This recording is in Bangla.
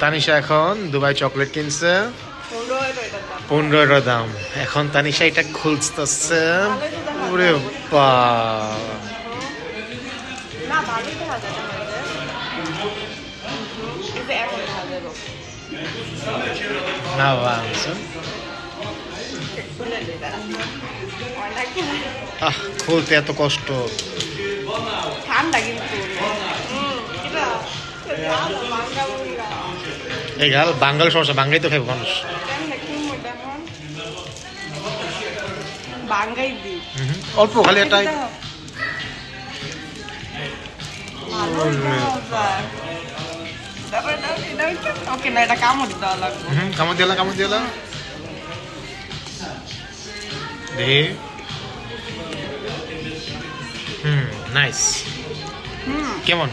তানিশা এখন দুবাই চকলেট কিনছে 15 দাম। এখন তানিশা এটা খুলতেছে। ওরে বা না বাবা খুলতে এত কষ্ট। ঠান্ডা কিন্তু এই গাল বাঙালি সমস্যা, বাঙালি তো খাইব মানুষ। অল্প খালি এটাই কামড় দিলাম দেখি। নাইস। কেমন?